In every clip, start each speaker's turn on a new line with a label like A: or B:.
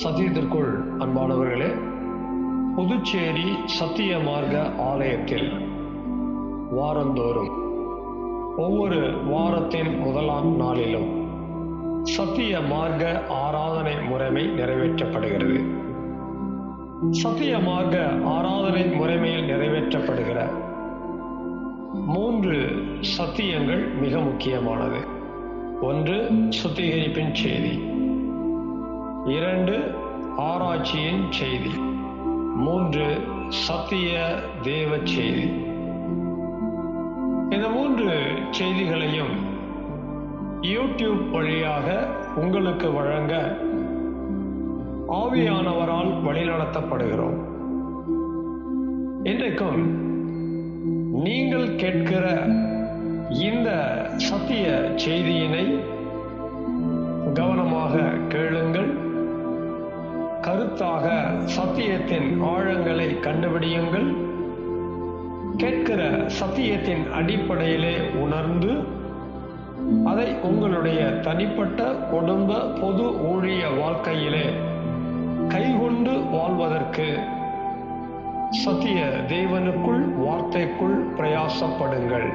A: சத்தியத்திற்குள் அன்பானவர்களே, புதுச்சேரி சத்திய மார்க்க ஆலயத்தில் வாரந்தோறும் ஒவ்வொரு வாரத்தின் முதலாம் நாளிலும் சத்திய மார்க்க ஆராதனை முறைமை நிறைவேற்றப்படுகிறது. சத்திய மார்க்க ஆராதனை முறைமையில் நிறைவேற்றப்படுகிற 3 சத்தியங்கள் மிக முக்கியமானது. 1, சுத்திகரிப்பின் செய்தி. 2, ஆராய்ச்சியின் செய்தி. 3, சத்திய தேவ செய்தி. இந்த 3 செய்திகளையும் யூடியூப் வழியாக உங்களுக்கு வழங்க ஆவியானவரால் வழிநடத்தப்படுகிறோம். இன்றைக்கும் நீங்கள் கேட்கிற இந்த சத்திய செய்தியினை கவனமாக கேளுங்கள். கருத்தாக சத்தியத்தின் ஆழங்களை கண்டுபிடியுங்கள். கேட்கிற சத்தியத்தின் அடிப்படையிலே உணர்ந்து அதை உங்களுடைய தனிப்பட்ட குடும்ப பொது ஊழிய வாழ்க்கையிலே கைகொண்டு வாழ்வதற்கு சத்திய தேவனுக்குள் வார்த்தைக்குள் பிரயாசப்படுங்கள்.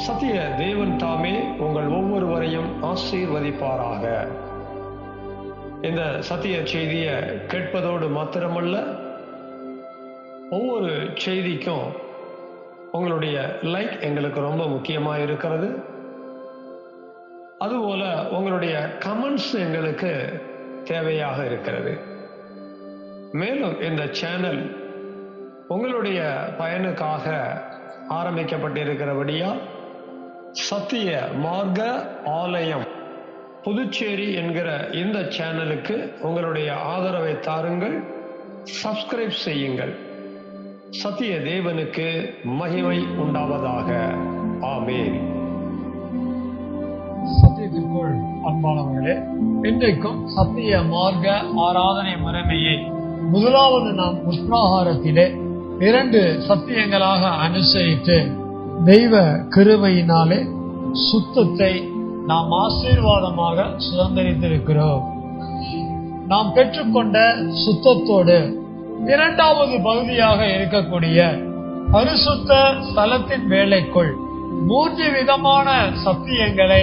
A: சத்திய தேவன் தாமே உங்கள் ஒவ்வொருவரையும் ஆசீர்வதிப்பாராக. இந்த சத்திய செய்தியை கேட்பதோடு மாத்திரமல்ல, ஒவ்வொரு செய்திக்கும் உங்களுடைய லைக் எங்களுக்கு ரொம்ப முக்கியமாக இருக்கிறது. அதுபோல உங்களுடைய கமெண்ட்ஸ் எங்களுக்கு தேவையாக இருக்கிறது. மேலும் இந்த சேனல் உங்களுடைய பயனுக்காக ஆரம்பிக்கப்பட்டிருக்கிறபடியால் சத்திய மார்க்க ஆலயம் புதுச்சேரி என்கிற இந்த சேனலுக்கு உங்களுடைய ஆதரவை தாருங்கள். சப்ஸ்கிரைப் செய்யுங்கள். சத்திய தேவனுக்கு மகிமை உண்டாவதாக. ஆமென். சத்தியத்திற்குள் அன்பானவர்களே, இன்றைக்கும் சத்திய மார்க்க ஆராதனை முறைமையை முதலாவது நாம் உஷ்ணாகாரத்திலே 2 சத்தியங்களாக அனுசரித்து தெய்வ கிருபையினாலே சுத்தத்தை நாம் ஆசீர்வாதமாக சுதந்திரித்திருக்கிறோம். நாம் பெற்றுக்கொண்ட சுத்தத்தோடு 2வது பகுதியாக இருக்கக்கூடிய பரிசுத்த ஸ்தலத்தின் வேலைக்குள் 3 விதமான சத்தியங்களை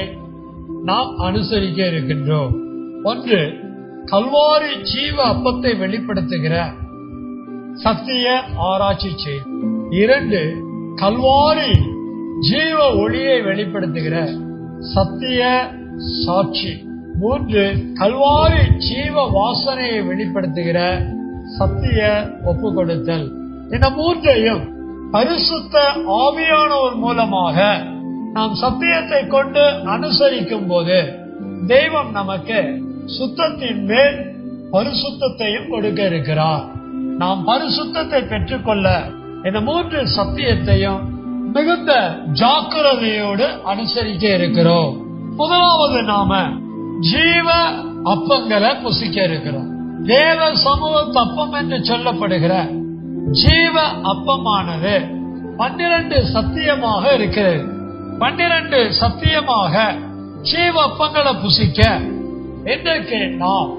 A: நாம் அனுசரிக்க இருக்கின்றோம். 1, கல்வாரி ஜீவ அப்பத்தை வெளிப்படுத்துகிற சத்திய ஆராய்ச்சி செய்தி. 2, கல்வாரி ஜீவ ஒளியை வெளிப்படுத்துகிற சத்திய சாட்சி. 3, கல்வாரி ஜீவ வாசனையை வெளிப்படுத்துகிற சத்திய ஒப்பு கொடுத்தல். இந்த 3ஐயும் பரிசுத்த ஆவியானவர் மூலமாக நாம் சத்தியத்தை கொண்டு அனுசரிக்கும் போது தெய்வம் நமக்கு சுத்தத்தின் மேல் பரிசுத்தையும் கொடுக்க இருக்கிறார். நாம் பரிசுத்தத்தை பெற்றுக்கொள்ள இந்த 3 சத்தியத்தையும் மிகுந்த ஜாக்கிரதையோடு அனுசரிக்க இருக்கிறோம். முதலாவது நாம ஜீவ அப்பங்களை புசிக்க இருக்கிறோம். தேவ சமூக அப்பம் என்று சொல்லப்படுகிற ஜீவ அப்பமானது 12 சத்தியமாக இருக்கிறது. 12 சத்தியமாக ஜீவ அப்பங்களை புசிக்க இன்றைக்கு நாம்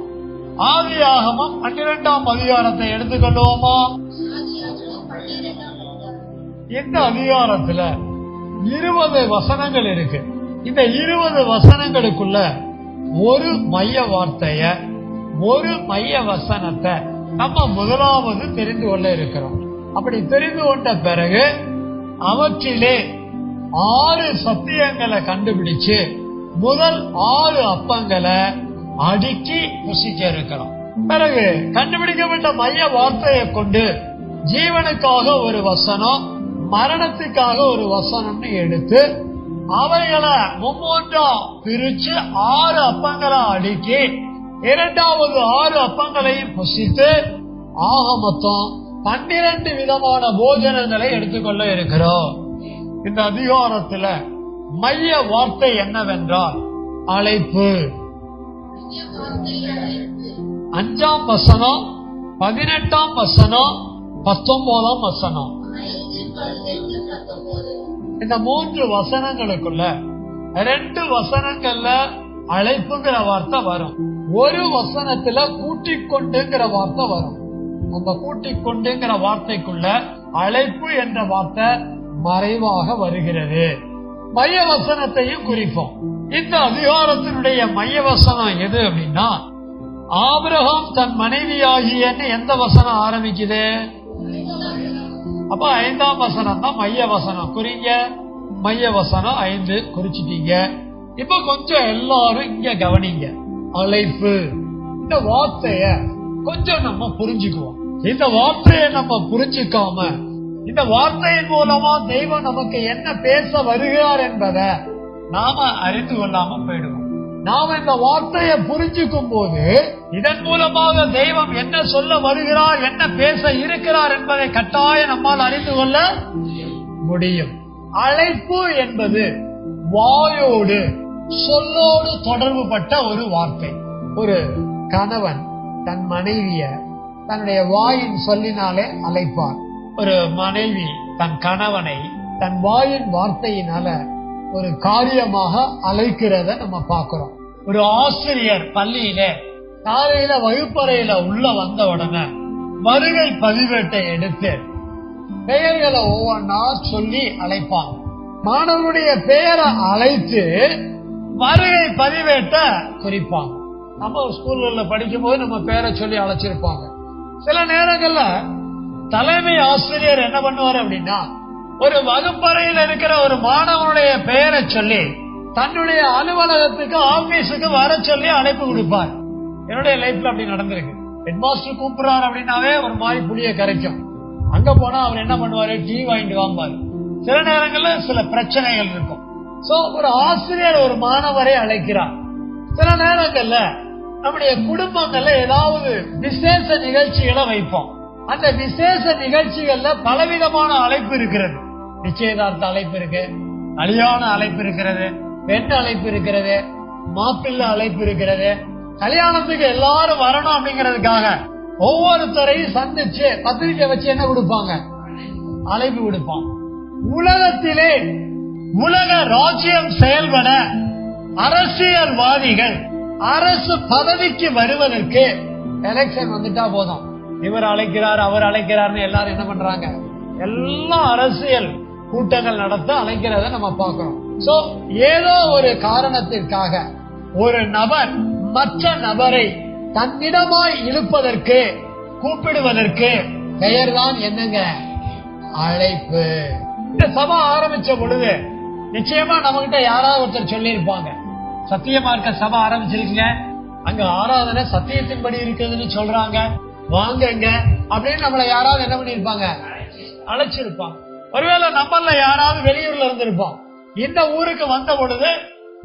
A: ஆதியாகமம் 12ஆம் அதிகாரத்தை எடுத்துக்கொள்வோமா? இந்த அதிகாரத்துல 20 வசனங்கள் இருக்கு. இந்த 20 வசனங்களுக்குள்ள ஒரு மைய வார்த்தைய, ஒரு மைய வசனத்தை நம்ம முதலாவது தெரிந்து கொள்ள இருக்கிறோம். அப்படி தெரிந்து கொண்ட பிறகு அவற்றிலே 6 சத்தியங்களை கண்டுபிடிச்சு முதல் 6 அப்பங்களை அடுக்கி புசிக்க இருக்கிறோம். பிறகு கண்டுபிடிக்கப்பட்ட மைய வார்த்தையை கொண்டு ஜீவனுக்காக ஒரு வசனம், மரணத்துக்காக ஒரு வசனம்னு எடுத்து அவைகளை 3 பிரிச்சு 6 அப்பங்களை அடுக்கி 2வது 6 அப்பங்களையும் புசித்து ஆக மொத்தம் 12 விதமான போஜனங்களை எடுத்துக்கொள்ள இருக்கிறோம். இந்த அதிகாரத்துல மைய வார்த்தை என்னவென்றால் அழைப்பு. 5ஆம் வசனம், 18ஆம் வசனம், 19ஆம் வசனம். இந்த 3 வசனங்களுக்குள்ள 2 வசனங்கள்ல
B: அழைப்புங்கிற வார்த்தை வரும். ஒரு வசனத்துல கூட்டிக் கொண்டுங்கிற வார்த்தை வரும். அந்த கூட்டிக் கொண்டுங்கிற வார்த்தைக்குள்ள அழைப்பு என்ற வார்த்தை மறைவாக வருகிறது. மைய வசனத்தையும் குறிப்போம். இந்த அதிகாரத்தினுடைய மைய வசனம் எது அப்படின்னா, ஆபிரகாம் தன் மனைவியாகியன்னு எந்த வசனம் ஆரம்பிக்குது? அப்ப 5ஆம் வசனம் தான் மைய வசனம். குறிங்க, மைய வசனம் 5 குறிச்சிட்டீங்க. இப்ப கொஞ்சம் எல்லாரும் இங்க கவனிங்க. அழைப்பு இந்த வார்த்தைய கொஞ்சம் நம்ம புரிஞ்சுக்குவோம். இந்த வார்த்தையை நம்ம புரிஞ்சுக்காம இந்த வார்த்தையின் மூலமா தெய்வம் நமக்கு என்ன பேச வருகிறார் என்பதை நாம அறிந்து கொள்ளாம போயிடுவோம். நாம இந்த வார்த்தையை புரிஞ்சுக்கும் போது இதன் மூலமாக தெய்வம் என்ன சொல்ல வருகிறார், என்ன பேச இருக்கிறார் என்பதை கட்டாயம் நம்மால் அறிந்து கொள்ள முடியும். அழைப்பு என்பது வாயோடு சொல்லோடு தொடர்பு பட்ட ஒரு வார்த்தை. ஒரு கணவன் தன் மனைவிய தன்னுடைய வாயின் சொல்லினாலே அழைப்பார். ஒரு மனைவி தன் கணவனை தன் வாயின் வார்த்தையினால ஒரு காரியமாக அழைக்கிறத நம்ம பார்க்கிறோம். ஒரு ஆசிரியர் பள்ளியில காலையில வகுப்பறையில உள்ள வந்த உடனே வருகை பதிவேட்டை எடுத்து பெயர்களை ஒவ்வொன்னா சொல்லி அழைப்பாங்க. மாணவனுடைய பெயரை அழைத்து வருகை பதிவேட்டை குறிப்பாங்க. நம்ம ஸ்கூல்ல படிக்கும் போது நம்ம பேரை சொல்லி அழைச்சிருப்பாங்க. சில நேரங்கள்ல தலைமை ஆசிரியர் என்ன பண்ணுவார் அப்படின்னா, ஒரு வகுப்பறையில் இருக்கிற ஒரு மாணவனுடைய பெயரை சொல்லி தன்னுடைய அலுவலகத்துக்கு ஆபீஸுக்கு வர சொல்லி அழைப்பு கொடுப்பார். என்னுடைய லைஃப்ல அப்படி நடந்திருக்கு. ஹெட்மாஸ்டர் கூப்பிடுறாரு அப்படின்னாவே ஒரு மாதிரி புளிய கரைக்கும். அங்க போனா அவர் என்ன பண்ணுவாரு, டீ வாங்கிட்டு வாங்குவாரு. சில நேரங்கள்ல சில பிரச்சனைகள் இருக்கும். சோ ஒரு ஆசிரியர் ஒரு மாணவரை அழைக்கிறார். சில நேரங்கள்ல நம்முடைய குடும்பங்கள்ல ஏதாவது விசேஷ நிகழ்ச்சிகளை வைப்போம். அந்த விசேஷ நிகழ்ச்சிகள்ல பலவிதமான அழைப்பு இருக்கிறது. நிச்சயதார்த்த அழைப்பு இருக்கு, கல்யாண அழைப்பு இருக்கிறது, பெண் அழைப்பு இருக்கிறது, மாப்பிள்ளை அழைப்பு இருக்கிறது. கல்யாணத்துக்கு எல்லாரும் வரணும் அப்படிங்கறதுக்காக ஒவ்வொருத்தரையும் சந்திச்சு பத்திரிக்கை வச்சு என்ன கொடுப்பாங்க, அழைப்பு கொடுப்பாங்க. உலகத்திலே உலக ராஜ்யம் செயல்பட அரசியல்வாதிகள் அரசு பதவிக்கு வருவதற்கு எலெக்ஷன் வந்துட்டா போதும், இவர் அழைக்கிறார் அவர் அழைக்கிறார்னு எல்லாரும் என்ன பண்றாங்க, எல்லா அரசியல் கூட்டங்கள் நடத்த அழைக்கிறத நம்ம பார்க்கிறோம். சோ ஏதோ ஒரு காரணத்திற்காக ஒரு நபர் மற்ற நபரை தன்னிடமாய் இழுப்பதற்கு கூப்பிடுவதற்கு பெயர் தான் என்னங்க, அழைப்பு. இந்த சபை ஆரம்பிச்ச பொழுது நிச்சயமா நம்ம கிட்ட யாராவது ஒருத்தர் சொல்லி இருப்பாங்க, சத்தியமா இருக்க சபை ஆரம்பிச்சிருக்கீங்க, அங்க ஆராதனை சத்தியத்தின்படி இருக்குதுன்னு சொல்றாங்க, வாங்கங்க அப்படின்னு நம்மள யாராவது என்ன பண்ணிருப்பாங்க, அழைச்சிருப்பாங்க. ஒருவேளை நம்மள யாராவது வெளியூர்ல இருந்திருப்போம். இந்த ஊருக்கு வந்த பொழுது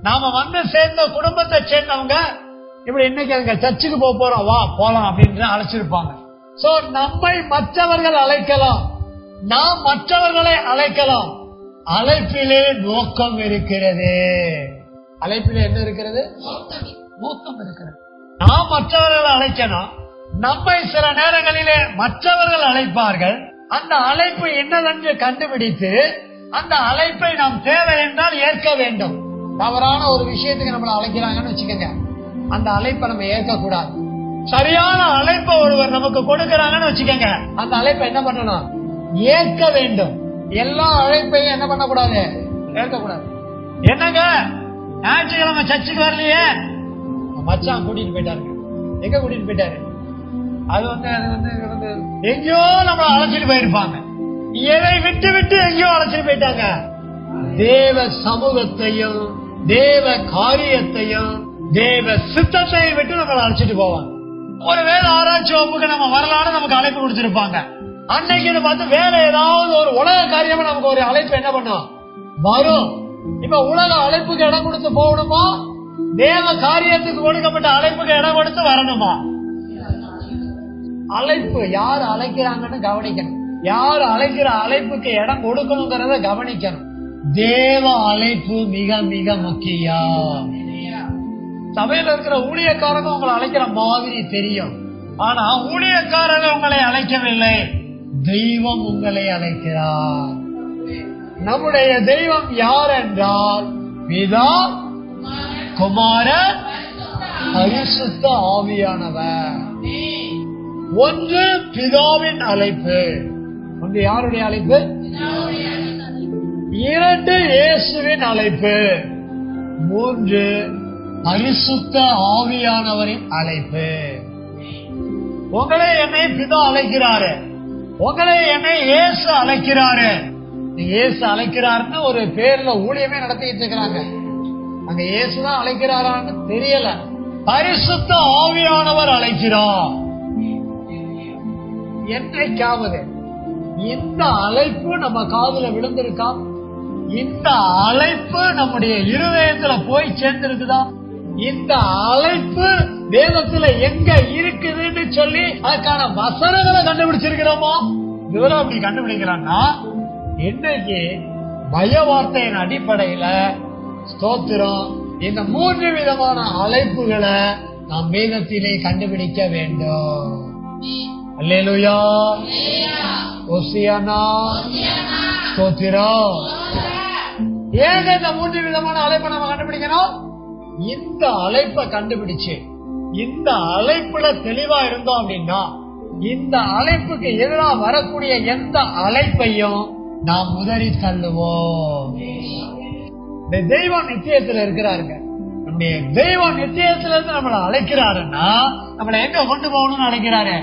B: நாம வந்து சேர்ந்த குடும்பத்தை சேர்ந்தவங்க இப்படி இன்னைக்கு அங்க சர்ச்சுக்கு போறோம், வா போலாம் அப்படின்னு அழைச்சிருப்பாங்க. சோ நம்மை மற்றவர்கள் அழைக்கலாம், நாம் மற்றவர்களை அழைக்கலாம். அழைப்பிலே நோக்கம் இருக்கிறது. அழைப்பிலே என்ன இருக்கிறது, நோக்கம் இருக்கிறது. நாம் மற்றவர்களை அழைக்கணும். நம்மை சில நேரங்களிலே மற்றவர்கள் அழைப்பார்கள். அந்த அழைப்பு என்னதென்று கண்டுபிடித்து அந்த அழைப்பை நாம் தேவை என்றால் ஏற்க வேண்டும். தவறான ஒரு விஷயத்துக்கு நம்மளை அழைக்கிறாங்கன்னு வச்சுக்கோங்க, அந்த அழைப்பை நம்ம ஏற்க கூடாது. சரியான அழைப்பை ஒருவர் நமக்கு கொடுக்கிறாங்கன்னு வச்சுக்கோங்க, அந்த அழைப்பை என்ன பண்ணணும், ஏற்க வேண்டும். எல்லா அழைப்பையும் என்ன பண்ணக்கூடாது, ஏற்கக்கூடாது. என்னங்க ஞாயிற்றுக்கிழமை சர்ச்சுக்கு வரலையே, மச்சான் கூட்டிட்டு போயிட்டாருங்க. எங்க கூட்டிட்டு போயிட்டாரு, அது வந்து எங்கேயோ நம்மள அழைச்சிட்டு போயிருப்பாங்க. எதை விட்டு விட்டு எங்கேயோ அழைச்சிட்டு போயிட்டாங்க, தேவ சமூகத்தையும் தேவ காரியத்தையும் தேவ சித்தத்தையும் விட்டு நம்மளை அழைச்சிட்டு போவாங்க. ஒரு வேலை ஆராய்ச்சி வகுப்புக்கு நம்ம வரலான்னு நமக்கு அழைப்பு கொடுத்திருப்பாங்க. அன்னைக்கு பார்த்து வேற ஏதாவது ஒரு உலக காரியமா நமக்கு ஒரு அழைப்பு என்ன பண்ணும், வரும். இப்ப உலக அழைப்புக்கு இடம் கொடுத்து போகணுமா, தேவ காரியத்துக்கு கொடுக்கப்பட்ட அழைப்புக்கு இடம் கொடுத்து வரணுமா? அழைப்பு யார் அழைக்கிறாங்கன்னு கவனிக்கணும். யார் அழைக்கிற அழைப்புக்கு இடம் கொடுக்கணுங்கிறத கவனிக்கணும். தேவ அழைப்பு மிக மிக முக்கியம். சபையில இருக்கிற ஊழியக்காரங்க உங்களை அழைக்கிற மாதிரி தெரியும், ஆனா ஊழியக்காரங்க உங்களை அழைக்கவில்லை, தெய்வம் உங்களை அழைக்கிறார். நம்முடைய தெய்வம் யார் என்றால் பிதா குமாரன், பரிசுத்த ஆவியானவர். ஒன்று பிதாவின் அழைப்பு. ஒன்று யாருடைய அழைப்பு? இரண்டு இயேசுவின் அழைப்பு. மூன்று பரிசுத்த ஆவியானவரின் அழைப்பு. உங்களை என்னை பிதா அழைக்கிறாரு, உங்களை என்னை இயேசு அழைக்கிறாரு. இயேசு அழைக்கிறாருன்னு ஒரு பேர்ல ஊழியமே நடத்திட்டு இருக்கிறாங்க. அங்க இயேசுதான் அழைக்கிறாரான்னு தெரியல. பரிசுத்த ஆவியானவர் அழைக்கிறார். என்றைக்காவது இந்த அழைப்பு நம்ம காதுல விழுந்திருக்கா? இந்த அழைப்பு நம்முடைய இருதயத்துல போய் சேர்ந்திருக்குதா? இந்த அழைப்பு வேதத்துல எங்க இருக்குதுன்னு சொல்லி அதுக்கான வசனங்களை கண்டுபிடிச்சிருக்கிறோமோ? இவரும் அப்படி கண்டுபிடிக்கிறான்னா இன்றைக்கு பய வார்த்தையின் அடிப்படையில ஸ்தோத்திரம் இந்த 3 விதமான அழைப்புகளை நாம் வேதத்திலே கண்டுபிடிக்க வேண்டும். அல்லேலூயா, ஓசியானா, ஸ்தோத்திரம். ஏங்க இந்த 3 விதமான அழைப்பை நம்ம கண்டுபிடிக்கணும்? இந்த அழைப்பை கண்டுபிடிச்சு இந்த அழைப்புல தெளிவா இருந்தோம் அப்படின்னா இந்த அழைப்புக்கு எதிராக வரக்கூடிய எந்த அழைப்பையும் நாம் உதறி தள்ளுவோம். இந்த தெய்வம் நிச்சயத்துல இருக்கிறாருங்க. நம்முடைய தெய்வம் நிச்சயத்துல இருந்து நம்மளை அழைக்கிறாருன்னா நம்மளை எங்க கொண்டு போகணும்னு அழைக்கிறாரு?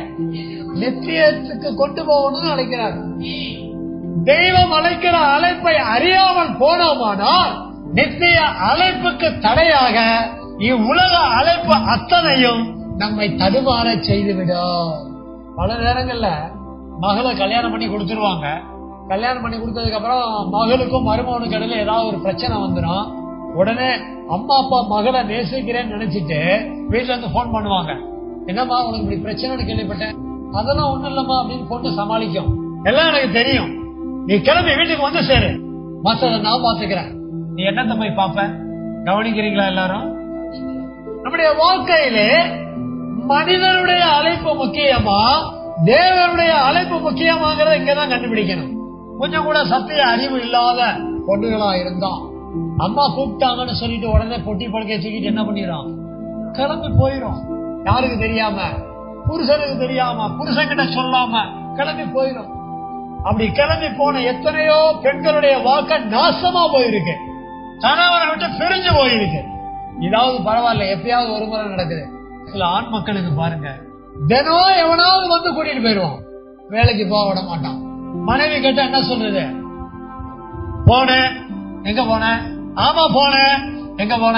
B: நிச்சயத்துக்கு கொண்டு போகணும்னு அழைக்கிறாரு. தெய்வம் அழைக்கிற அழைப்பை அறியாமல் போனோமானால் நித்திய அழைப்புக்கு தடையாக இவ்வுலக அழைப்பு அத்தனையும் நம்மை தடுமாற செய்துவிடும். பல நேரங்கள்ல மகளை கல்யாணம் பண்ணி கொடுத்துருவாங்க. கல்யாணம் பண்ணி கொடுத்ததுக்கு அப்புறம் மகளுக்கும் மருமகனுக்கு இடையில ஏதாவது ஒரு பிரச்சனை வந்துடும். உடனே அம்மா அப்பா மகளை நேசிக்கிறேன்னு நினைச்சிட்டு வீட்டுல இருந்து போன் பண்ணுவாங்க. என்னம்மா உனக்கு இப்படி பிரச்சனைன்னு கேள்விப்பட்டேன். அதெல்லாம் ஒண்ணும் இல்லம்மா அப்படின்னு பொண்ணு சமாளிக்கும். எல்லாம் எனக்கு தெரியும், நீ கிளம்பி வீட்டுக்கு வந்து சேரு, மத்தத நான் பாத்துக்கிறேன், நீ என்னத்த போய் பாப்ப. கவனிக்கிறீங்களா எல்லாரும்? நம்முடைய வாழ்க்கையிலே மனிதனுடைய அழைப்பு முக்கியமா தேவனுடைய அழைப்பு முக்கியமாங்கிறத இங்கதான் கண்டுபிடிக்கணும். கொஞ்சம் கூட சத்திய அறிவு இல்லாத பொண்ணுகளா இருந்தா அம்மா கூப்பிட்டாங்கன்னு சொல்லிட்டு உடனே பொட்டி படுக்கையை தூக்கிட்டு என்ன பண்ணிடும்? கிளம்பி போயிரும். யாருக்கு தெரியாம? புருஷனுக்கு தெரியாம, புருஷன்கிட்ட சொல்லாம கிளம்பி போயிரும். அப்படி கிளம்பி போன எத்தனையோ பெண்களுடைய வாழ்க்கை நாசமா போயிருக்கு, கணவரை விட்டு பிரிஞ்சு போயிருக்கு. இதாவது பரவாயில்ல, எப்பயாவது ஒரு முறை நடக்குது. சில ஆண் மக்களுக்கு பாருங்க, தினம் எவனாவது வந்து கூட்டிட்டு போயிருவான், வேலைக்கு போக விட மாட்டான். மனைவி கேட்டா என்ன சொல்றது? போன எங்க போன? ஆமா போன. எங்க போன?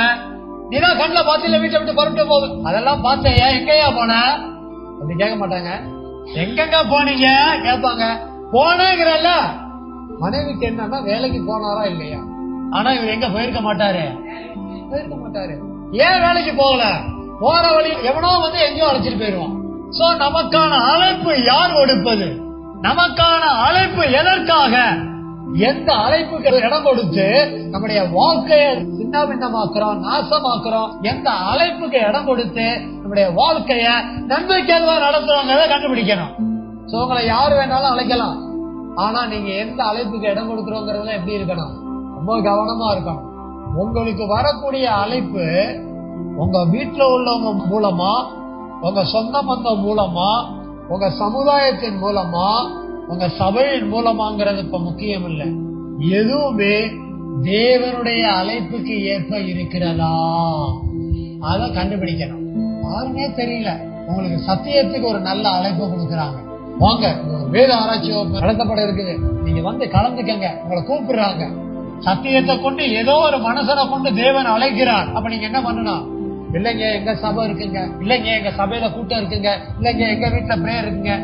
B: நீதான் கண்ணுல பாத்தில வீட்டை விட்டு பரப்பிட்டு போகுது. அதெல்லாம் பார்த்தேயா, எங்கயா போன? அப்படி கேட்க மாட்டாங்க. எங்கெங்க போனீங்க கேட்பாங்க. போனேங்கிறல்ல. மனைவிக்கு என்னன்னா வேலைக்கு போனாரா இல்லையா, ஆனா இவர் எங்க போயிருக்க மாட்டாரு, போயிருக்க மாட்டாரு. ஏன் வேலைக்கு போகல? போற வழி எவனோ வந்து எங்கேயோ அழைச்சிட்டு போயிருவான். சோ நமக்கான அழைப்பு யார் கொடுப்பது? நமக்கான அழைப்பு எதற்காக? எந்த அழைப்புக்கு இடம் கொடுத்து நம்முடைய வாழ்க்கையை சின்ன பின்னமாக்குறோம், நாசமாக்குறோம்? எந்த அழைப்புக்கு இடம் கொடுத்து நம்முடைய வாழ்க்கைய நன்மைக்கு எதுவா நடத்துறோங்கிறத கண்டுபிடிக்கணும். சோ உங்களை யாரு வேணாலும் அழைக்கலாம், ஆனா நீங்க எந்த அழைப்புக்கு இடம் கொடுக்கறோங்கிறதுல எப்படி இருக்கணும்? ரொம்ப கவனமா இருக்கணும். உங்களுக்கு வரக்கூடிய அழைப்பு உங்க வீட்டுல உள்ளவங்க மூலமா, உங்க சொந்த பந்தம் மூலமா, உங்க சமுதாயத்தின் மூலமா, உங்க சபையின் மூலமாங்கிறது இப்ப முக்கியம் இல்லை. எதுவுமே தேவனுடைய அழைப்புக்கு ஏற்ப இருக்கிறதா அத கண்டுபிடிக்கணும். யாருமே தெரியல, உங்களுக்கு சத்தியத்துக்கு ஒரு நல்ல அழைப்பு கொடுக்கறாங்க, வாங்க வேத ஆராய்ச்சி நடத்தப்பட இருக்குது, நீங்க வந்து கலந்துக்கங்க, உங்களை கூப்பிடுறாங்க. சத்தியத்தை கொண்டு ஏதோ ஒரு மனுஷனை கொண்டு தேவன் அழைக்கிறார். அப்ப நீங்க என்ன பண்ணணும்? இல்லைங்க எங்க சபை இருக்குங்க, இல்லைங்க எங்க சபையில கூட்டம் இருக்குங்க, இல்லைங்க எங்க வீட்டுல பிரேயர் இருக்குங்க.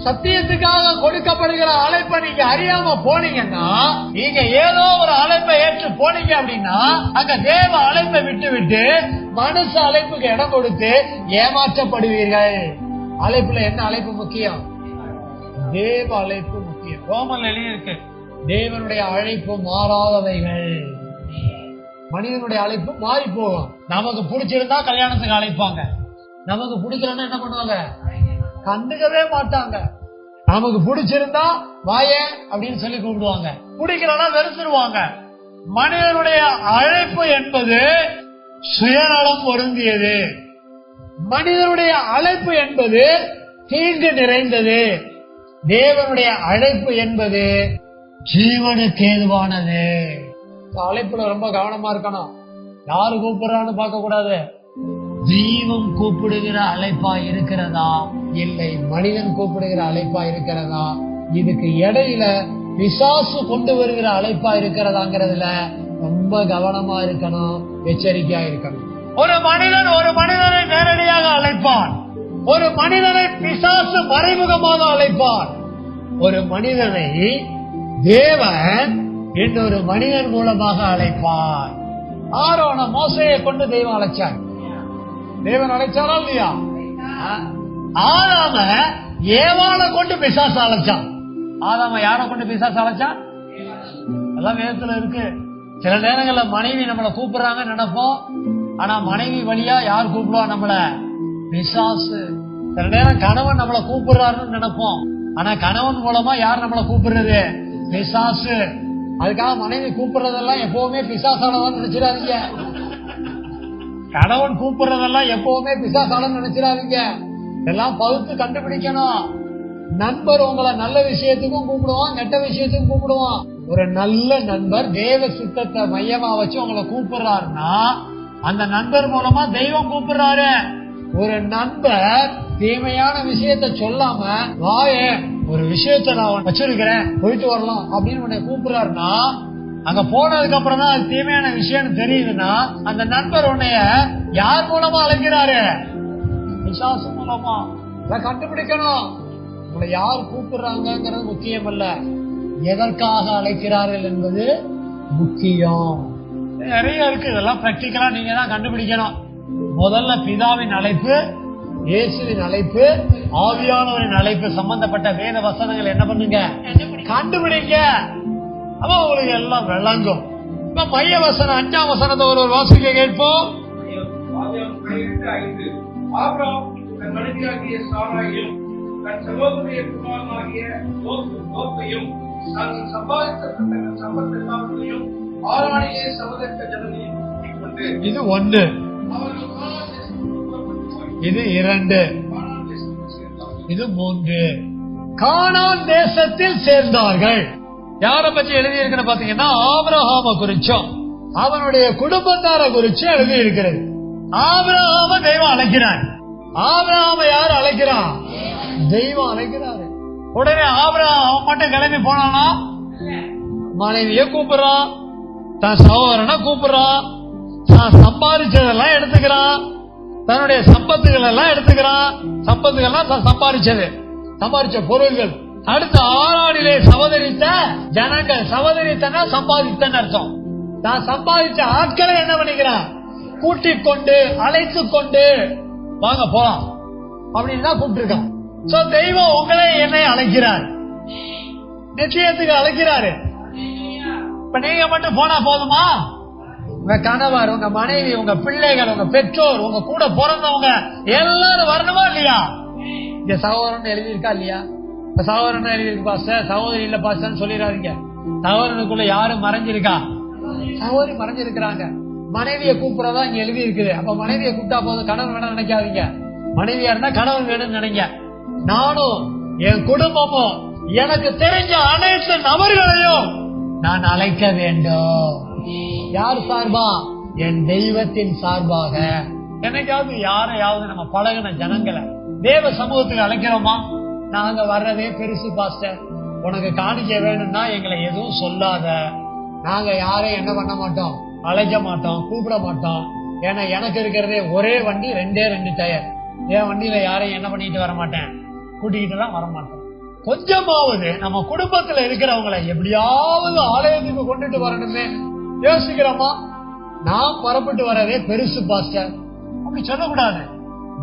B: சத்தியத்துக்காக கொடுக்கப்படுகிற அழைப்பை நீங்க அறியாம போனீங்கன்னா, நீங்க ஏதோ ஒரு அழைப்பை ஏற்று போனீங்க அப்படின்னா அங்க தேவ அழைப்பை விட்டு விட்டு மனுஷ அழைப்புக்கு இடம் கொடுத்து ஏமாற்றப்படுவீர்கள். அழைப்புல என்ன அழைப்பு முக்கியம்? தேவ அழைப்பு முக்கியம். ரோமன்ல எழுதியிருக்கு, தேவனுடைய அழைப்பு மாறாதவைகள். மனிதனுடைய அழைப்பு மாறி போகும். நமக்கு பிடிச்சிருந்தா கல்யாணத்துக்கு அழைப்பாங்க, நமக்கு பிடிக்கலன்னா என்ன பண்ணுவாங்க? கண்டுக்கவே மாட்டாங்க. நமக்கு பிடிச்சிருந்தா வாயே அப்படின்னு சொல்லி கூப்பிடுவாங்க, பிடிக்கலன்னா வெறுத்துருவாங்க. மனிதனுடைய அழைப்பு என்பது சுயநலம் பொருந்தியது. மனிதனுடைய அழைப்பு என்பது தீங்கு நிறைந்தது. தேவனுடைய அழைப்பு என்பது ஜீவனுக்கு ஏதுவானது. அழைப்புல ரொம்ப கவனமா இருக்கணும். யாரு கூப்பிடுறான்னு பார்க்க கூடாது. தெய்வம் கூப்பிடுகிற அழைப்பா இருக்கிறதா, இல்லை மனிதன் கூப்பிடுகிற அழைப்பா இருக்கிறதா, இதுக்கு இடையில பிசாசு கொண்டு வருகிற அழைப்பா இருக்கிறதாங்கிறதுல ரொம்ப கவனமா இருக்கணும், எச்சரிக்கையா இருக்கணும். ஒரு மனிதன் ஒரு மனிதனை நேரடியாக அழைப்பான். ஒரு மனிதனை பிசாசு மறைமுகமாக அழைப்பான். ஒரு மனிதனை தேவன் இன்னொரு மனிதன் மூலமாக அழைப்பார். ஆரோன மோசையை கொண்டு தெய்வம் அழைச்சார். தேவன் அழைச்சாரா இல்லையா? ஆதாம ஏவாளை கொண்டு பிசாசு அழைச்சான். ஆதாம யாரை கொண்டு பிசாசு அழைச்சான்? எல்லாம் வேதத்துல இருக்கு. சில நேரங்கள்ல மனைவி நம்மளை கூப்பிடுறாங்க நினைப்போம். ஆனா மனைவி வழியா யார் கூப்பிடுவா நம்மள? பிசாசு. சில நேரம் கணவன் நம்மளை கூப்பிடுறாருன்னு நினைப்போம். ஆனா கணவன் மூலமா யார் நம்மளை கூப்பிடுறது? பிசாசு. அதுக்காக மனைவி கூப்பிடுறதெல்லாம் எப்பவுமே பிசாசானதான் நினைச்சிடாதீங்க. கணவன் கூப்பிடுறதெல்லாம் எப்பவுமே பிசாசானு நினைச்சிடாதீங்க. எல்லாம் பகுத்து கண்டுபிடிக்கணும். நண்பர் உங்களை நல்ல விஷயத்துக்கும் கூப்பிடுவான், கெட்ட விஷயத்துக்கும் கூப்பிடுவான். ஒரு நல்ல நண்பர் தேவ சித்தத்தை மையமா வச்சு உங்களை கூப்பிடுறாருன்னா அந்த நண்பர் மூலமா தெய்வம் கூப்பிடுறாரு. ஒரு நண்பர் தீமையான விஷயத்த சொல்லாம வாயே ஒரு விஷயத்த நான் வச்சிருக்கிறேன் போயிட்டு வரலாம் அப்படின்னு உன்னை கூப்பிடுறாருன்னா அங்க போனதுக்கு அப்புறம் தான் அது தீமையான விஷயம்னு தெரியுதுன்னா அந்த நண்பர் உன்னைய யார் மூலமா அழைக்கிறாரு? பிசாசு மூலமா. கண்டுபிடிக்கணும். உங்களை யார் கூப்பிடுறாங்கிறது முக்கியம் அல்ல, எதற்காக அழைக்கிறார்கள் என்பது முக்கியம். நிறைய இருக்கு. இதெல்லாம் பிராக்டிக்கலா நீங்க தான் கண்டுபிடிக்கணும். முதல்ல பிதாவின் அழைப்பு, இயேசுவின் அழைப்பு, ஆவியானவரின் அழைப்பு சம்பந்தப்பட்ட வேத வசனங்கள் என்ன பண்ணுங்க? கண்டுபிடிங்க. அப்ப உங்களுக்கு எல்லாம் விளங்கும். இப்ப மைய வசனம் 5ஆம் வசனத்தை ஒரு வாசிக்க கேட்போம்.
C: ஆபிரகாம் தன் மனைவியாகிய சாராயையும் தன் சகோதரிய குமாரனாகிய லோத்தையும் தாங்கள் சம்பாதித்த தங்கள் சம்பத் எல்லாவற்றையும் ஆரானிலே சமதற்க ஜனத்தையும் கொண்டு.
B: இது 1. இது 2. இது 3. கானான் தேசத்தில் சேர்ந்தார்கள். யாரை பற்றி எழுதி இருக்கிற பாத்தீங்கன்னா ஆபிரகாம குறிச்சும் அவனுடைய குடும்பத்தார குறிச்சு எழுதி இருக்கிறது. ஆபிரகாம தெய்வம் அழைக்கிறார். ஆபிரகாம யார் அழைக்கிறான்? தெய்வம் அழைக்கிறாரு. உடனே ஆபிரகாம் மட்டும் கிளம்பி போனானா? மனைவிய கூப்பிடுறான், தன் சகோதரனை கூப்பிடுறான், தான் சம்பாதிச்சதெல்லாம் எடுத்துக்கிறான், தன்னுடைய சம்பத்துகள் எல்லாம் எடுத்துக்கிறான். சம்பத்துகள்லாம் தான் சம்பாதிச்ச பொருள்கள். அடுத்து ஆரானிலே சகோதரித்த ஜனங்கள். சகோதரித்தனா சம்பாதித்தன்னு அர்த்தம். தான் சம்பாதிச்ச ஆட்களை என்ன பண்ணிக்கிறான்? கூட்டிக் கொண்டு அழைத்து கொண்டு வாங்க போலாம் அப்படின்னு தான் கூப்பிட்டுருக்கான். சோ தெய்வம் உங்களை என்னை அழைக்கிறார், நிச்சயத்துக்கு அழைக்கிறாரு. இப்ப நீங்க மட்டும் போனா போதுமா? உங்க கணவர், உங்க மனைவி, உங்க பிள்ளைகள், உங்க பெற்றோர், உங்க கூட பிறந்தவங்க எல்லாரும் வரணுமா இல்லையா? இந்த சகோதரன் எழுதியிருக்கா இல்லையா? சகோதரன் எழுதியிருக்கு பாஸ்டர், சகோதரி இல்ல பாஸ்டர் சொல்லிடாதீங்க. சகோதரனுக்குள்ள யாரும் மறைஞ்சிருக்கா? சகோதரி மறைஞ்சிருக்கிறாங்க. மனைவியை கூப்பிடறதா இங்க எழுதி இருக்குது. அப்ப மனைவியை கூப்பிட்டா போதும், கணவன் வேணும் நினைக்காதீங்க. மனைவியா இருந்தா கணவன் வேணும்னு நினைங்க. நானும் என் குடும்பமும் எனக்கு தெரிஞ்ச அனைத்து நபர்களையும் நான் அழைக்க வேண்டும். யார் சார்பா? என் தெய்வத்தின் சார்பாக. என்னைக்காவது யாரையாவது நம்ம பழகின ஜனங்களை தேவ சமூகத்துக்கு அழைக்கிறோமா? நாங்க வர்றதே பெருசு பாஸ்டர், உனக்கு காணிக்க வேணும்னா எங்களை எதுவும் சொல்லாத. நாங்க யாரையும் என்ன பண்ண மாட்டோம், அழைக்க மாட்டோம், கூப்பிட மாட்டோம். ஏன்னா எனக்கு இருக்கிறதே ஒரே வண்டி, 2 டயர். என் வண்டியில யாரையும் என்ன பண்ணிட்டு வர மாட்டேன், கூட்டிக்கிட்டு தான் வர மாட்டேன். கொஞ்சமாவது நம்ம குடும்பத்துல இருக்கிறவங்களை எப்படியாவது ஆலயத்துக்கு கொண்டுட்டு வரணுமே யோசிக்கிறோமா? நாம் புறப்பட்டு வரதே பெருசு பாஸ்டர் அப்படி சொல்லக்கூடாது.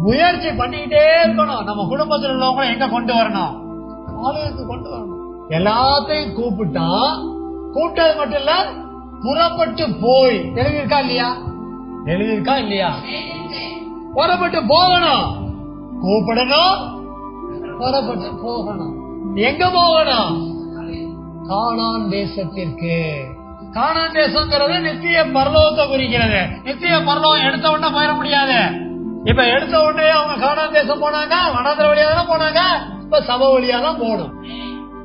B: முயற்சி பண்ணிக்கிட்டே இருக்கணும். நம்ம குடும்பத்தில் உள்ளவங்களை எங்க கொண்டு வரணும்? ஆலயத்துக்கு கொண்டு வரணும். எல்லாத்தையும் கூப்பிட்டது மட்டும் இல்ல, புறப்பட்டு போய் எழுதியிருக்கா இல்லையா? புறப்பட்டு போகணும், கூப்பிடணும், புறப்பட்டு போகணும். எங்க போகணும்? கானான் தேசத்திற்கு. கானான் தேசங்கிறது நித்திய பரலோகத்தை குறிக்கிறது. நித்திய பரலோகம் எடுத்த உடனே போயிட முடியாது. இப்ப எடுத்த உடனே அவங்க கானான் தேசம் போனாங்க, வனாந்திர வழியா தானே போனாங்க. இப்ப சபை வழியா தான் போகணும்.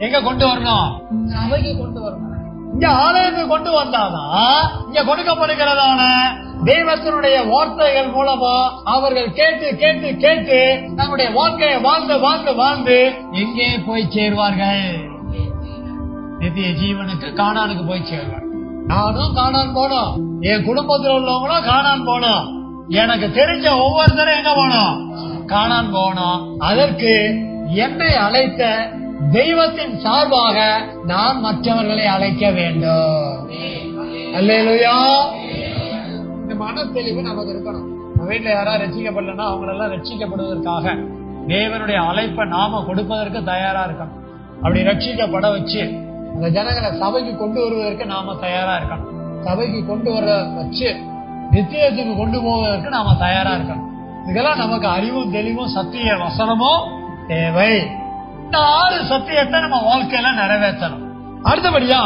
B: எங்க கொண்டு வரணும்? சபைக்கு கொண்டு வரணும். இங்க ஆலயத்துக்கு கொண்டு வந்தாதான் இங்க கொடுக்கப்படுகிறதான தெய்வத்தினுடைய வார்த்தைகள் மூலமா அவர்கள் கேட்டு கேட்டு கேட்டு தன்னுடைய வாழ்க்கையை வாழ்ந்து வாழ்ந்து வாழ்ந்து எங்கே போய் சேருவார்கள்? நித்திய ஜீவனுக்கு, கானானுக்கு போய் சேருவார். நானும் கானான் போனோம், என் குடும்பத்தில் உள்ளவங்களும் கானான் போனோம், எனக்கு தெரிஞ்ச ஒவ்வொருத்தரும் எங்க போனோம்? கானான் போனோம். அதற்கு என்னை அழைத்த தெய்வத்தின் சார்பாக நான் மற்றவர்களை அழைக்க வேண்டும். அல்லேலூயா. இந்த மன தெளிவு நமக்கு இருக்கணும். நம்ம வீட்டுல யாராவது ரட்சிக்கப்படலன்னா அவங்களெல்லாம் ரட்சிக்கப்படுவதற்காக தேவனுடைய அழைப்பை நாம கொடுப்பதற்கு தயாரா இருக்கணும். அப்படி ரட்சிக்கப்பட வச்சு அந்த ஜனங்களை சபைக்கு கொண்டு வருவதற்கு நாம தயாரா இருக்கணும். சபைக்கு கொண்டு வர வச்சு நித்தியத்துக்கு கொண்டு போவதற்கு நாம தயாரா இருக்கணும். இதெல்லாம் நமக்கு அறிவும் தெளிவும் சத்திய வசனமும் தேவை. இந்த 6 சத்தியத்தை நம்ம வாழ்க்கையில நிறைவேற்றணும். அடுத்தபடியா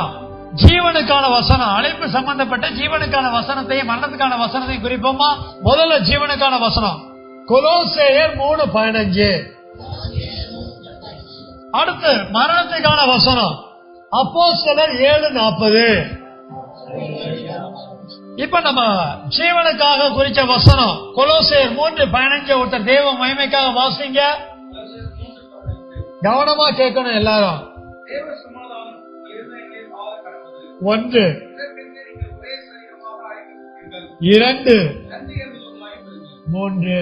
B: ஜீவனுக்கான வசனம், அழைப்பு சம்பந்தப்பட்ட ஜீவனுக்கான வசனத்தையும் மரணத்துக்கான வசனத்தையும் குறிப்போமா? முதல்ல ஜீவனுக்கான வசனம் கொலோசேயர் 3:15. அடுத்து மரணத்துக்கான வசனம் அப்போஸ்தலர் 7:40. இப்ப நம்ம ஜீவனுக்காக குறிச்ச வசனம் கொலோசேயர் 3:15. ஒருத்தர் தேவ மகிமைக்காக வாசிங்க. கவனமா கேட்கணும் எல்லாரும். 1 2 3.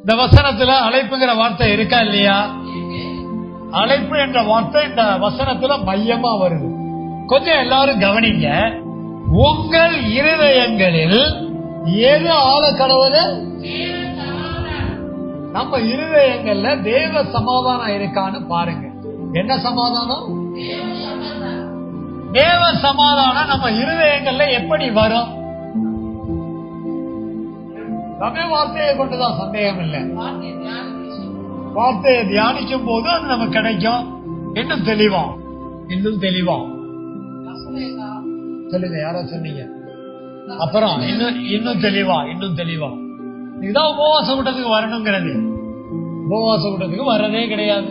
B: இந்த வசனத்துல அழைப்புங்கிற வார்த்தை இருக்கா இல்லையா? அழைப்பு என்ற வார்த்தை இந்த வசனத்துல மையமா வருது. கொஞ்சம் எல்லாரும் கவனிங்க. உங்கள் இருதயங்களில் எது ஆள கடவுள்? நம்ம இருதயங்கள்ல தேவ சமாதானம் இருக்கான்னு பாருங்க. என்ன சமாதானம்? தேவ சமாதானம் நம்ம இருதயங்கள்ல எப்படி வரும்? நம்ம வார்த்தையை கொண்டுதான், சந்தேகம் இல்லை. வார்த்தையை தியானிக்கும் போது அது நமக்கு கிடைக்கும். இன்னும் தெளிவா சொல்லுங்க. யாரோ சொன்னீங்க. அப்புறம் இன்னும் தெளிவா இதுதான் உபவாச கூட்டத்துக்கு வரணுங்கிறது. உபவாச கூட்டத்துக்கு வர்றதே கிடையாது.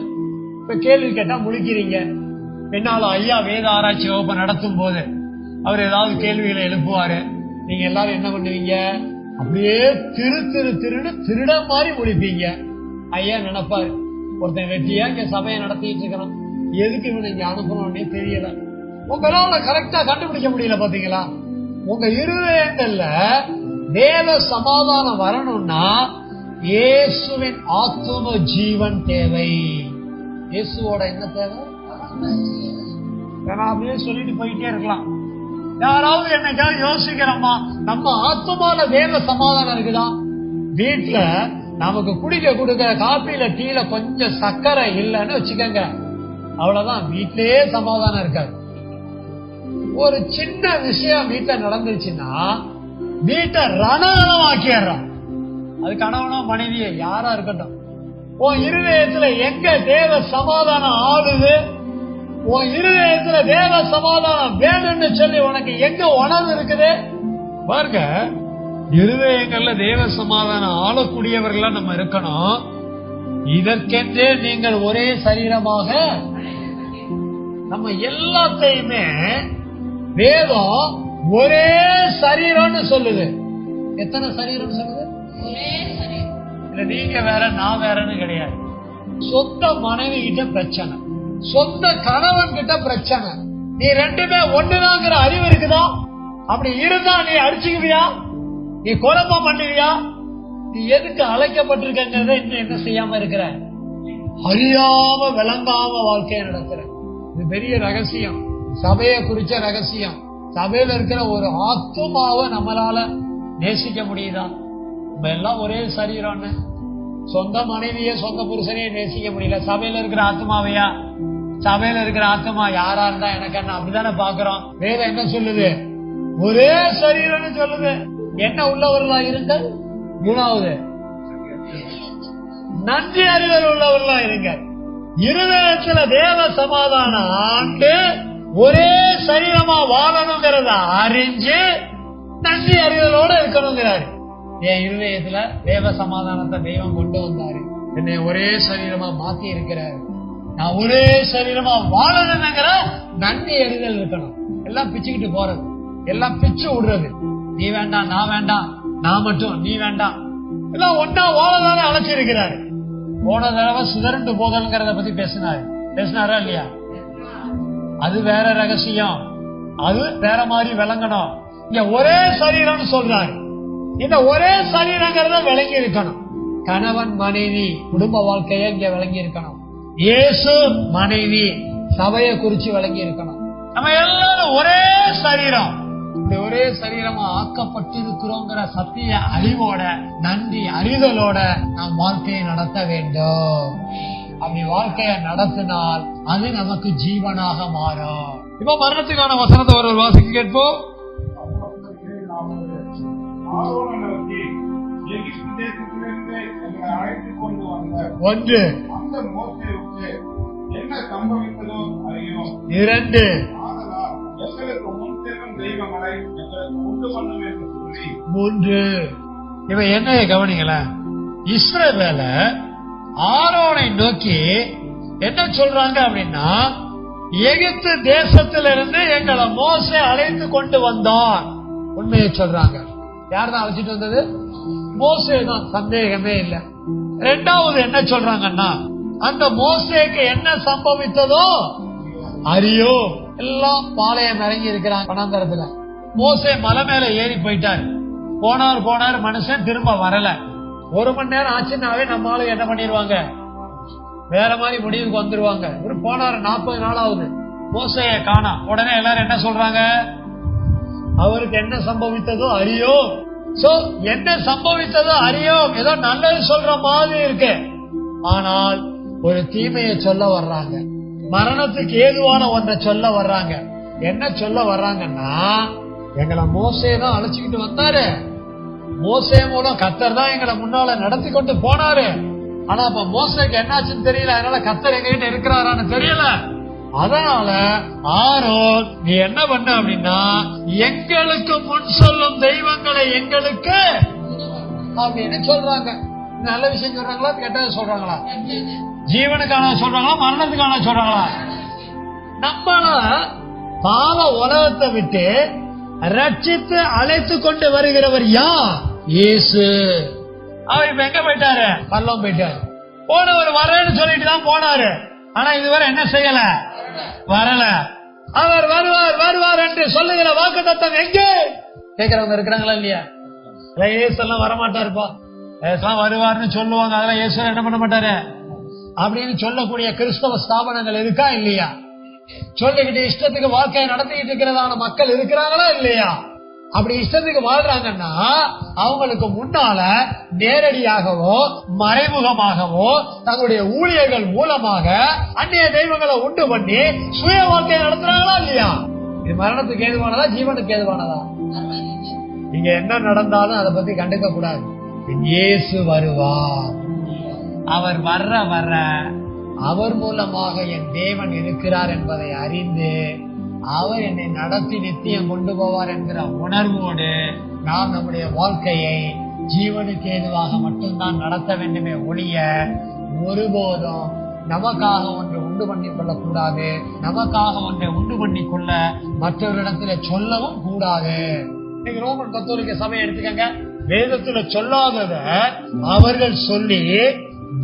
B: இப்ப கேள்வி கேட்டா முழிக்கிறீங்க. பின்னால ஐயா வேத ஆராய்ச்சி வகுப்பு நடத்தும் போது அவர் ஏதாவது கேள்விகளை எழுப்புவாரு. நீங்க எல்லாரும் என்ன பண்ணுவீங்க? அப்படியே திருட மாதிரி முழிப்பீங்க. ஐயா நினைப்பாரு, ஒருத்தன் வெட்டியா இங்க சபையை நடத்திட்டு இருக்கிறான், எதுக்கு இவனை இங்க அனுப்பணும்னே தெரியல. உங்களால கரெக்டா கண்டுபிடிக்க முடியல. பாத்தீங்களா? உங்க இருதயங்கள்ல தேவ சமாதானம் வரணும்னா இயேசுவின் ஆத்தும ஜீவன் தேவை. இயேசுவோட என்ன தேவை? அப்படியே சொல்லிட்டு போயிட்டே இருக்கலாம். யாராவது என்னைக்காவது யோசிக்கிறோமா, நம்ம ஆத்துமான தேவ சமாதானம் இருக்குதா? வீட்டுல நமக்கு குடிக்க கொடுக்கிற காப்பில டீல கொஞ்சம் சர்க்கரை இல்லைன்னு வச்சுக்கோங்க, அவ்வளவுதான், வீட்டிலேயே சமாதானம் இருக்காது. ஒரு சின்ன விஷயம் வீட்டுல நடந்துருச்சுன்னா வீட்டை ரணமாக்கிடுறான். அது கணவனோ மனைவியோ யாரா இருக்கட்டும். உன் இருதயத்துல எங்க தேவ சமாதானம் ஆளுது? உன் இருதயத்துல தேவ சமாதானம் வேணும்னு சொல்லி உனக்கு எங்க உணர்வு இருக்குது பாருங்க. இருதயங்கள்ல தேவ சமாதானம் ஆளக்கூடியவர்களா நம்ம இருக்கணும். இதற்கென்றே நீங்கள் ஒரே சரீரமாக, நம்ம எல்லாத்தையுமே வேதம் ஒரே சரீரம்னு சொல்லுது. எத்தனை சரீரம் சொல்லுது? இல்ல நீங்க வேற நான் வேறன்னு கிடையாது. சொந்த மனைவி கிட்ட பிரச்சனை, சொந்த கணவன் கிட்ட பிரச்சனை, நீ ரெண்டுமே ஒண்ணுதாங்கிற அறிவு இருக்குதா? அப்படி இருந்தா நீ அடிச்சுக்குவியா? நீ குழப்பம் பண்ணுவியா? நீ எதுக்கு அழைக்கப்பட்டிருக்கிறத இன்னும் என்ன செய்யாம இருக்கிற? அறியாம விளங்காம வாழ்க்கையை நடத்துற. இது பெரிய ரகசியம், சபையை குறிச்ச ரகசியம். சபையில இருக்கிற ஒரு ஆத்துமாவை நம்மளால நேசிக்க முடியுதா? நம்ம எல்லாம் ஒரே சரீரம்னு சொந்த மனைவிய சொந்த புருஷனையே நேசிக்க முடியல. சபையில இருக்கிற ஆத்மாவையா? சபையில இருக்கிற ஆத்மா யாரா இருந்தா எனக்கு என்ன, அப்படித்தானே பாக்குறோம். வேதம் என்ன சொல்லுது? ஒரே சரீரம்னு சொல்லுது. என்ன உள்ளவர்களா இருங்கள். மூணாவது, நன்றி அறிதல் உள்ளவர்களா இருங்க. இருதயத்துல தேவ சமாதானம் ஆண்டு ஒரே சரீரமா வாழணுங்கிறத அறிஞ்சு நன்றி அறிதலோட இருக்கணுங்கிறாரு. என் இருதயத்துல தேவ சமாதானத்தை தெய்வம் கொண்டு வந்தாரு. என்னை ஒரே சரீரமா மாத்தி இருக்கிறாரு. நான் ஒரே சரீரமா வாழணுங்கிற நன்றி அறிதல் இருக்கணும். எல்லாம் பிச்சுக்கிட்டு போறது, எல்லாம் பிச்சு விடுறது. நீ வேண்டாம், நான் வேண்டாம், நான் மட்டும், நீ வேண்டாம், எல்லாம் ஒன்னா வாழதானே அழைச்சிருக்கிறாரு. போன தடவை சிதறண்டு போதல்ங்கிறத பத்தி பேசினாரா இல்லையா? அது வேற ரகசியம், அது வேற மாதிரி விளங்கணும். இங்க ஒரே சரீரம்னு சொல்றாரு. இந்த ஒரே சரீரங்கிறத விளங்கி இருக்கணும். கணவன் மனைவி குடும்ப வாழ்க்கைய இங்க விளங்கி இருக்கணும். இயேசு மனைவி சபையை குறிச்சு விளங்கி இருக்கணும். நம்ம எல்லாரும் ஒரே சரீரம், இந்த ஒரே சரீரமா ஆக்கப்பட்டு இருக்கிறோங்கிற சத்திய அறிவோட நன்றி அறிதலோட நாம் வாழ்க்கையை நடத்த வேண்டும். அப்படி வாழ்க்கையை நடத்தினால் அது நமக்கு ஜீவனாக மாறும். இப்ப மரணத்துக்கான வசனத்தை ஒரு வாசிக்க கேட்போம். ஒன்று,
D: என்ன சம்பவித்ததோ அறியும்.
B: 2,
D: எங்களுக்கு முன் செல்லும் தெய்வங்களை எங்களுக்கு உண்டு பண்ணும் என்று சொல்லி.
B: 3. இவன் என்ன கவனிங்களேன், இஸ்ரவேல ஆரோனை நோக்கி என்ன சொல்றாங்க அப்படின்னா, எகிப்து தேசத்திலிருந்து எங்களை மோசே அழைத்து கொண்டு வந்தான். உண்மையை சொல்றாங்க. யார்தான் அழைச்சிட்டு வந்தது? மோசே தான், சந்தேகமே இல்லை. 2வது என்ன சொல்றாங்கன்னா, அந்த மோசேக்கு என்ன சம்பவித்ததோ அறியோ. எல்லாம் பாளையம் இறங்கி இருக்கிறாங்க பணந்தரத்துல. மோசே மலை மேல ஏறி போயிட்டார். போனார் மனுஷன் திரும்ப வரல. 1 மணி நேரம் ஆச்சுன்னாவே நம்ம ஆளு என்ன பண்ணிடுவாங்க, வேற மாதிரி முடிவுக்கு வந்துருவாங்க. ஒரு போனாரு 40 நாள் ஆகுது, மோசைய காணோம். உடனே எல்லாரும் என்ன சொல்றாங்க, அவருக்கு என்ன சம்பவித்ததோ அறியோ. சோ என்ன சம்பவித்ததோ அறியோ, ஏதோ நல்லது சொல்ற மாதிரி இருக்கு. ஆனால் ஒரு தீமையை சொல்ல வர்றாங்க, மரணத்துக்கு ஏதுவான ஒன்றை சொல்ல வர்றாங்க. என்ன சொல்ல வர்றாங்கன்னா, எங்களை மோசே தான் அழைச்சிக்கிட்டு வந்தாரு, மோசே மூலம் கர்த்தர் தான் எங்களை முன்னால நடத்தி கொண்டு போனாரு. ஆனா அப்ப மோசேக்கு என்னாச்சுன்னு தெரியல, அதனால கர்த்தர் எங்ககிட்ட இருக்கிறாரான்னு தெரியல. அதனால ஆரோன் நீ என்ன பண்ண அப்படின்னா, எங்களுக்கு முன் சொல்லும் தெய்வங்களை எங்களுக்கு அப்படின்னு சொல்றாங்க. நல்ல விஷயம் சொல்றாங்களா, கெட்டது சொல்றாங்களா? ஜீவனுக்கான சொல்றாங்களா, மரணத்துக்கான சொல்றாங்களா? நம்மள பாவ உலகத்தை விட்டு ரட்சித்து அழைத்து கொண்டு வருகிறவர் யார்? இயேசு. அவர் இப்ப எங்க போயிட்டாரு? பரலோகம் போயிட்டாரு. போனவர் வரேன்னு சொல்லிட்டு தான் போனாரு. ஆனா இதுவரை என்ன செய்யல, வரல. அவர் வருவார் என்று சொல்லுகிற வாக்குத்தத்தம் எங்கே? கேட்கிறவங்க இருக்கிறாங்களா இல்லையா? இயேசு எல்லாம் வரமாட்டாருப்பா, எல்லாம் வருவார்னு சொல்லுவாங்க, அதெல்லாம் இயேசு என்ன பண்ண மாட்டாரு அப்படின்னு சொல்லக்கூடிய கிறிஸ்தவ ஸ்தாபனங்கள் இருக்கா இல்லையா? சொல்லிக்கிட்டு இஷ்டத்துக்கு வாழ்க்கையை நடத்திக்கிட்டு இருக்கிறதான மக்கள் இருக்கிறாங்களா இல்லையா? அப்படி இஷ்டத்துக்கு வாழ்றாங்கன்னா அவங்களுக்கு முன்னால நேரடியாகவோ மறைமுகமாகவோ தங்களுடைய ஊழியர்கள் மூலமாக அந்நிய தெய்வங்களை உண்டு பண்ணி சுய வாழ்க்கையை நடத்துறாங்களா இல்லையா? இது மரணத்துக்கு ஏதுவானதா, ஜீவனுக்கு ஏதுவானதா? இங்க என்ன நடந்தாலும் அதை பத்தி கண்டுக்க கூடாது. இயேசு வருவார். அவர் வர்ற அவர் மூலமாக என் தேவன் இருக்கிறார் என்பதை அறிந்து அவர் என்னை நடத்தி நித்தியம் கொண்டு போவார் என்கிற உணர்வோடு நாம் நம்முடைய வாழ்க்கையை ஜீவனுக்கு ஏதுவாக மட்டும்தான் நடத்த வேண்டுமே ஒழிய ஒருபோதும் நமக்காக ஒன்று உண்டு பண்ணி கொள்ளக்கூடாது, நமக்காக ஒன்றை உண்டு பண்ணி கொள்ள மற்றவரிடத்துல சொல்லவும் கூடாது. நீங்க ரோமன் கத்தோலிக்க சபையை எடுத்துக்கங்க, வேதத்துல சொல்லாதத அவர்கள் சொல்லி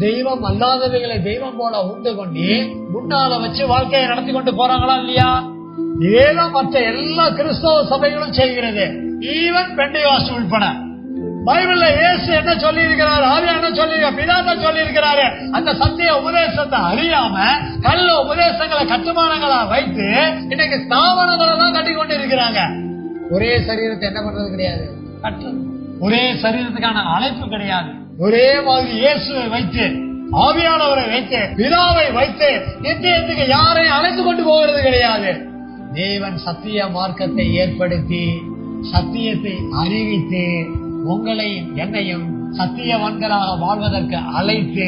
B: தெய்வம் அல்லாதவைகளை தெய்வம் போல உண்டு கொண்டு முன்னால வச்சு வாழ்க்கையை நடத்தி கொண்டு போறாங்களா இல்லையா? இதேதான் மற்ற எல்லா கிறிஸ்தவ சபைகளும் செய்கிறது, ஈவன் பெண்டெகாஸ்ட் உட்பட. பைபிள்ல இயேசு என்ன சொல்லி இருக்கிறாரு, ஆவியா என்ன சொல்லி, பிதாத்த சொல்லி இருக்கிறாரு. அந்த சத்திய உபதேசத்தை அறியாம கள்ள உபதேசங்களை கட்டுமானங்களா வைத்து இன்னைக்கு ஸ்தாபனங்களை தான் கட்டி கொண்டு இருக்கிறாங்க. ஒரே சரீரத்தை என்ன பண்றது கிடையாது, ஒரே சரீரத்துக்கான அழைப்பு கிடையாது. ஒரே மாதிரி இயேசுவை வைத்து, ஆவியானவரை வைத்து, பிதாவை வைத்து நித்தியத்துக்கு யாரையும் அழைத்து கொண்டு போகிறது கிடையாது. தேவன் சத்திய மார்க்கத்தை ஏற்படுத்தி சத்தியத்தை அறிவித்து உங்களையும் என்னையும் சத்தியவான்களாக வாழ்வதற்கு அழைத்து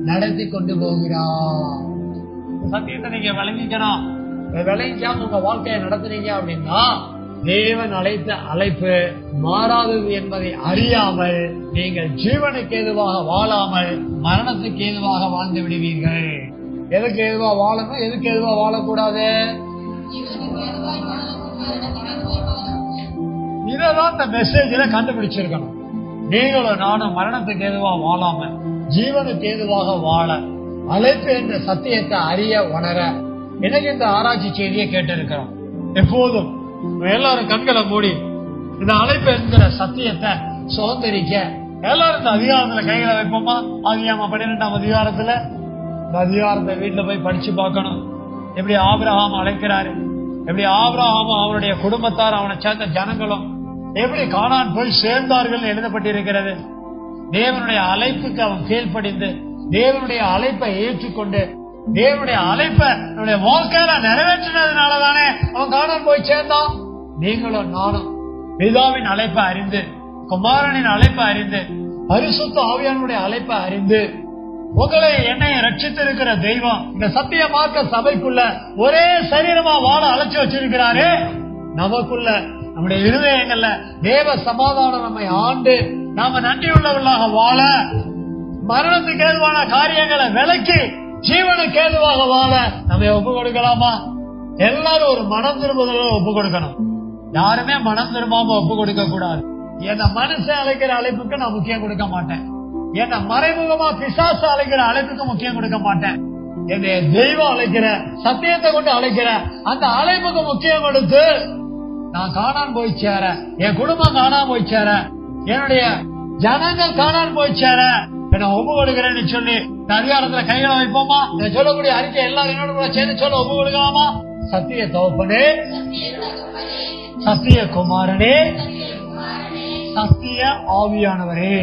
B: நடத்தி கொண்டு போகிறார். சத்தியத்தை நீங்க விளங்கிக்கணும். விளைஞ்சாம உங்க வாழ்க்கையை நடத்துறீங்க அப்படின்னா தேவன் அழைத்த அழைப்பு மாறாதது என்பதை அறியாமல் நீங்கள் ஜீவனுக்கு ஏதுவாக வாழாமல் மரணத்துக்கு ஏதுவாக வாழ்ந்து விடுவீர்கள். எதுக்கு ஏதுவா வாழணும், எதுக்கு ஏதுவா வாழக்கூடாது? இததான் இந்த மெசேஜ்ல கண்டுபிடிச்சிருக்கணும். நீங்களும் நானும் மரணத்துக்கு ஏதுவா வாழாம ஜீவனுக்கு ஏதுவாக வாழ அழைப்பு என்ற சத்தியத்தை அறிய உணர எனக்கு இந்த ஆராய்ச்சி செய்தியை கேட்டிருக்கிறோம். எப்போதும் எல்லாரும் கண்களை மூடி இந்த அழைப்பு என்கிற சத்தியத்தை சுதந்திரிக்க எல்லாரும் இந்த அதிகாரத்துல கைகளை வைப்போமா? ஆதியாகம 12ஆம் அதிகாரத்துல இந்த அதிகாரத்தை வீட்டுல போய் படிச்சு பார்க்கணும். எப்படி ஆபிரகாம் அழைக்கிறாரு, எப்படி ஆபிரகாமும் அவனுடைய குடும்பத்தார் அவனை சேர்ந்த ஜனங்களும் எப்படி கானான் போய் சேர்ந்தார்கள் எழுதப்பட்டிருக்கிறது. தேவனுடைய அழைப்புக்கு அவன் கீழ்ப்படிந்து தேவனுடைய அழைப்பை ஏற்றுக்கொண்டு தேவனுடைய அழைப்பை நம்முடைய வாழ்க்கையில நிறைவேற்றினதுனாலதானே அவன் கானான் போய் சேர்ந்தான். நீங்களும் நானும் பிதாவின் அழைப்பை அறிந்து குமாரனின் அழைப்பை அறிந்து பரிசுத்த ஆவியானுடைய அழைப்பை அறிந்து உங்களை என்னை ரட்சித்திருக்கிற தெய்வம் இந்த சத்திய மார்க்க சபைக்குள்ள ஒரே சரீரமா வாழ அழைச்சி வச்சிருக்கிறாரு. நமக்குள்ள நம்முடைய இருதயங்கள்ல தேவ சமாதானம் நம்மை ஆண்டு நாம நன்றியுள்ளவர்களாக வாழ மரணத்துக்கு ஏதுவான காரியங்களை விலக்கி ஜீவனுக்கு ஏதுவாக வாழ நம்ம ஒப்பு கொடுக்கலாமா? எல்லாரும் ஒரு மனம் திரும்புதல ஒப்பு கொடுக்கணும். யாருமே மனம் திரும்பாம ஒப்பு கொடுக்க கூடாது. என்ன மனுஷன் அழைக்கிற அழைப்புக்கு நான் முக்கியம் கொடுக்க மாட்டேன். என்ன மறைமுகமா பிசாசு அழைக்கிற அழைப்புக்கு முக்கியம் கொடுக்க மாட்டேன். என்னை தெய்வம் அழைக்கிற சத்தியத்தை கொண்டு அழைக்கிற அந்த அழைப்புக்கு முக்கியம் கொடுத்து நான் காணான் போய் சேர, என் குடும்பம் காணாம போய் சேர, என்னுடைய ஜனங்கள் காணான் போய் சேர என்ன ஒப்பு கொடுக்கிறேன்னு சொல்லி அதிகாரத்துல கைகளை வைப்போமா? சொல்லக்கூடிய அறிக்கை எல்லாரும் என்னோட சேர்ந்து சொல்ல ஒப்பு கொடுக்கலாமா? சத்திய தகப்பனே, சத்திய குமாரனே, சத்திய ஆவியானவரே,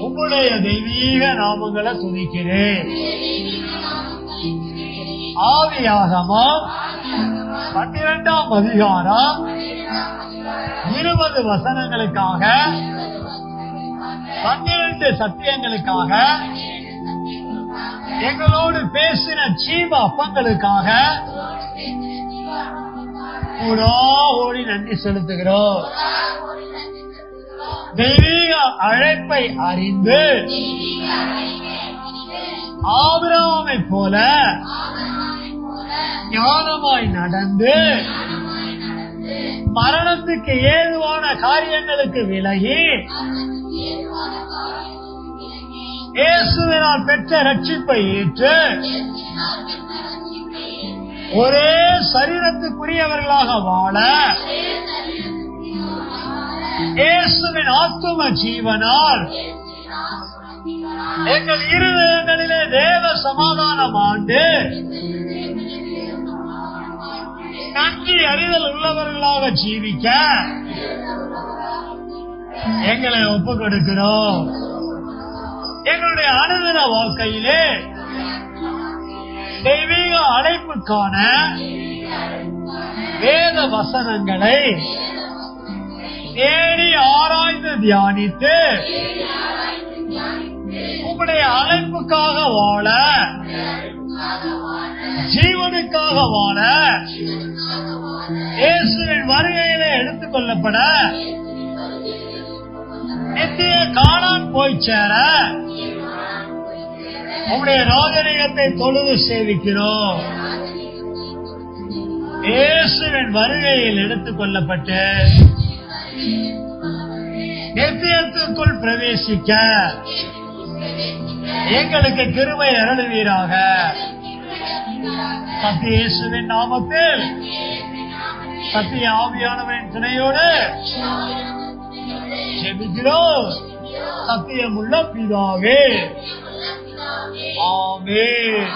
B: உங்களுடைய தெய்வீக நாமங்களை துதிக்கிறேன். ஆதியாகமம் 12ஆம் அதிகாரம் 20 வசனங்களுக்காக 12 சத்தியங்களுக்காக எங்களோடு பேசின ஜீவ அப்பங்களுக்காக ஓடி நன்றி செலுத்துகிறோம். தெய்வீக அழைப்பை அறிந்து ஆபிரகாமை போல ஞானமாய் நடந்து மரணத்துக்கு ஏதுவான காரியங்களுக்கு விலகி இயேசுவினால் பெற்ற ரட்சிப்பை ஏற்று ஒரே சரீரத்துக்குரியவர்களாக வாழ இயேசுவின் ஆத்தும ஜீவனால் எங்கள் இருதயங்களிலே தேவ சமாதானம் ஆண்டு நன்றி அறிதல் உள்ளவர்களாக ஜீவிக்க எங்களை ஒப்பு கொடுக்கிறோம். எங்களுடைய அனுதின வாழ்க்கையிலே தெய்வீக அழைப்புக்கான வேத வசனங்களை தேடி ஆராய்ந்து தியானித்து உங்களுடைய அழைப்புக்காக வாழ ஜீவனுக்காக வாழ இயேசுவின் வருகையிலே எடுத்துக் கொள்ளப்பட நித்திய காணான் போய் சேர உங்களுடைய ராஜரீகத்தை தொழுது சேவிக்கிறோம். இயேசுவின் வருகையில் எடுத்துக் கொள்ளப்பட்டு நித்தியத்திற்குள் பிரவேசிக்க எங்களுக்கு கிருபை அருளுவீராக. சத்திய இயேசுவின் நாமத்தில் சத்திய ஆவியானவரின் துணையோடு ஜெபிக்கிறோம். சத்தியமுள்ள பிதாவே, ஆமென்.